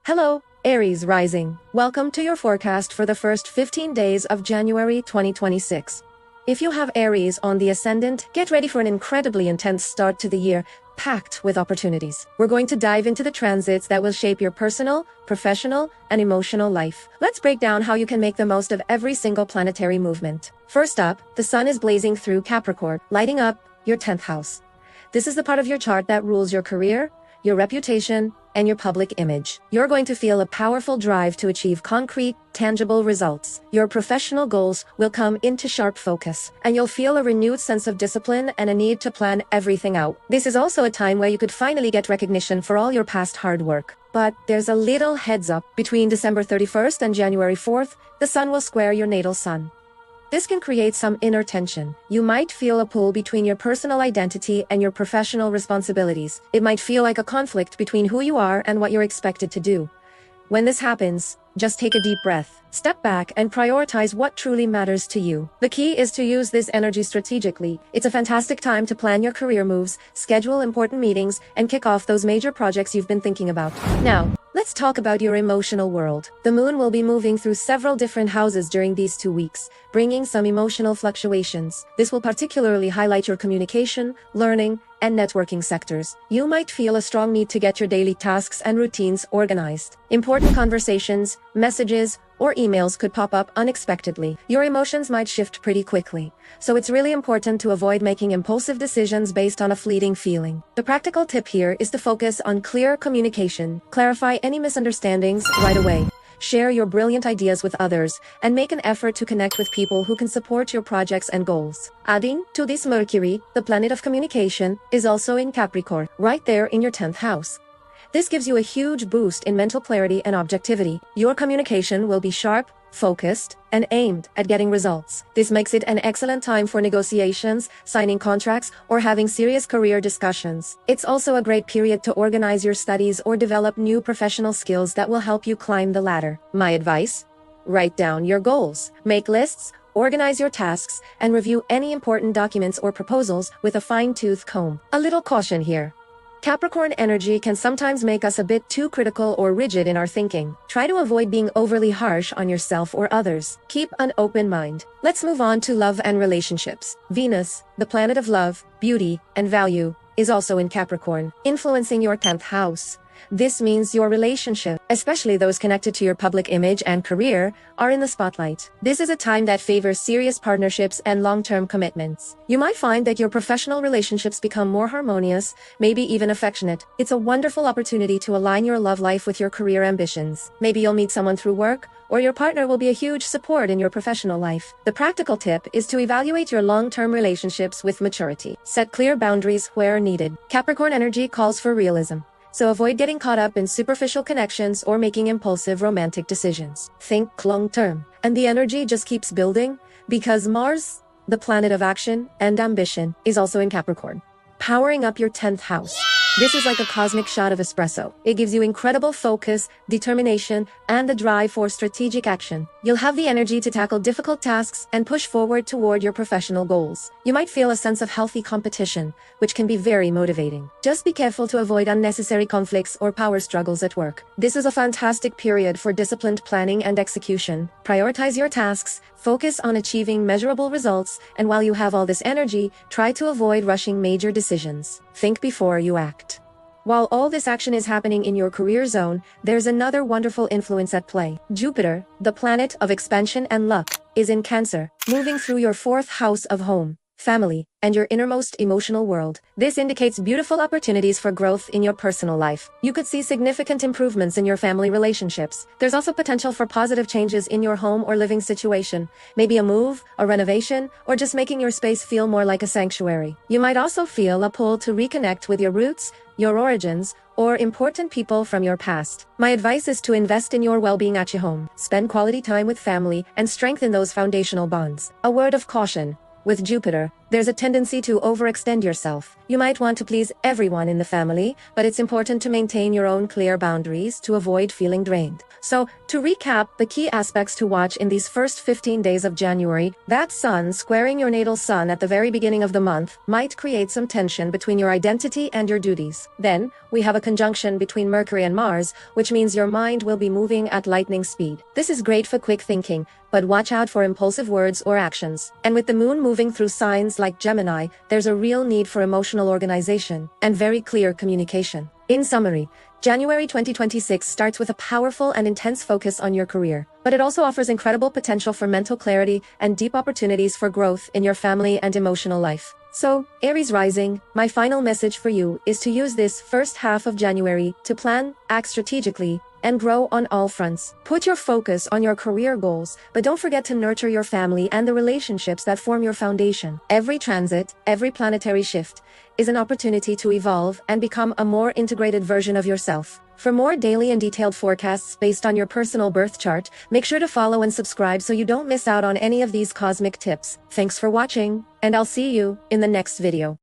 Hello, Aries Rising. Welcome to your forecast for the first 15 days of January 2026. If you have Aries on the ascendant, get ready for an incredibly intense start to the year, packed with opportunities. We're going to dive into the transits that will shape your personal, professional, and emotional life. Let's break down how you can make the most of every single planetary movement. First up, the sun is blazing through Capricorn, lighting up your 10th house. This is the part of your chart that rules your career, your reputation, and your public image. You're going to feel a powerful drive to achieve concrete, tangible results. Your professional goals will come into sharp focus, and you'll feel a renewed sense of discipline and a need to plan everything out. This is also a time where you could finally get recognition for all your past hard work. But there's a little heads up. Between December 31st and January 4th, the sun will square your natal sun. This can create some inner tension. You might feel a pull between your personal identity and your professional responsibilities. It might feel like a conflict between who you are and what you're expected to do. When this happens, just take a deep breath, step back, and prioritize what truly matters to you. The key is to use this energy strategically. It's a fantastic time to plan your career moves, schedule important meetings, and kick off those major projects you've been thinking about. Now, let's talk about your emotional world. The moon will be moving through several different houses during these 2 weeks, bringing some emotional fluctuations. This will particularly highlight your communication, learning, and networking sectors. You might feel a strong need to get your daily tasks and routines organized. Important conversations, messages, or emails could pop up unexpectedly. Your emotions might shift pretty quickly, so it's really important to avoid making impulsive decisions based on a fleeting feeling. The practical tip here is to focus on clear communication, clarify any misunderstandings right away. Share your brilliant ideas with others, and make an effort to connect with people who can support your projects and goals. Adding to this, Mercury, the planet of communication, is also in Capricorn, right there in your 10th house. This gives you a huge boost in mental clarity and objectivity. Your communication will be sharp, focused, and aimed at getting results. This makes it an excellent time for negotiations, signing contracts, or having serious career discussions. It's also a great period to organize your studies or develop new professional skills that will help you climb the ladder. My advice? Write down your goals, make lists, organize your tasks, and review any important documents or proposals with a fine-tooth comb. A little caution here. Capricorn energy can sometimes make us a bit too critical or rigid in our thinking. Try to avoid being overly harsh on yourself or others. Keep an open mind. Let's move on to love and relationships. Venus, the planet of love, beauty, and value, is also in Capricorn, influencing your 10th house. This means your relationship, especially those connected to your public image and career, are in the spotlight. This is a time that favors serious partnerships and long-term commitments. You might find that your professional relationships become more harmonious, maybe even affectionate. It's a wonderful opportunity to align your love life with your career ambitions. Maybe you'll meet someone through work, or your partner will be a huge support in your professional life. The practical tip is to evaluate your long-term relationships with maturity. Set clear boundaries where needed. Capricorn energy calls for realism, so avoid getting caught up in superficial connections or making impulsive romantic decisions. Think long-term. And the energy just keeps building because Mars, the planet of action and ambition, is also in Capricorn, powering up your 10th house. This is like a cosmic shot of espresso. It gives you incredible focus, determination, and the drive for strategic action. You'll have the energy to tackle difficult tasks and push forward toward your professional goals. You might feel a sense of healthy competition, which can be very motivating. Just be careful to avoid unnecessary conflicts or power struggles at work. This is a fantastic period for disciplined planning and execution. Prioritize your tasks, focus on achieving measurable results, and while you have all this energy, try to avoid rushing major decisions. Think before you act. While all this action is happening in your career zone, there's another wonderful influence at play. Jupiter, the planet of expansion and luck, is in Cancer, moving through your 4th house of home, family, and your innermost emotional world. This indicates beautiful opportunities for growth in your personal life. You could see significant improvements in your family relationships. There's also potential for positive changes in your home or living situation, maybe a move, a renovation, or just making your space feel more like a sanctuary. You might also feel a pull to reconnect with your roots, your origins, or important people from your past. My advice is to invest in your well-being at your home. Spend quality time with family and strengthen those foundational bonds. A word of caution. With Jupiter, There's a tendency to overextend yourself. You might want to please everyone in the family, but it's important to maintain your own clear boundaries to avoid feeling drained. So, to recap the key aspects to watch in these first 15 days of January, that sun squaring your natal sun at the very beginning of the month might create some tension between your identity and your duties. Then, we have a conjunction between Mercury and Mars, which means your mind will be moving at lightning speed. This is great for quick thinking, but watch out for impulsive words or actions. And with the moon moving through signs like Gemini, there's a real need for emotional organization and very clear communication. In summary, January 2026 starts with a powerful and intense focus on your career, but it also offers incredible potential for mental clarity and deep opportunities for growth in your family and emotional life. So, Aries Rising, my final message for you is to use this first half of January to plan, act strategically, and grow on all fronts. Put your focus on your career goals, but don't forget to nurture your family and the relationships that form your foundation. Every transit, every planetary shift, is an opportunity to evolve and become a more integrated version of yourself. For more daily and detailed forecasts based on your personal birth chart, make sure to follow and subscribe so you don't miss out on any of these cosmic tips. Thanks for watching, and I'll see you in the next video.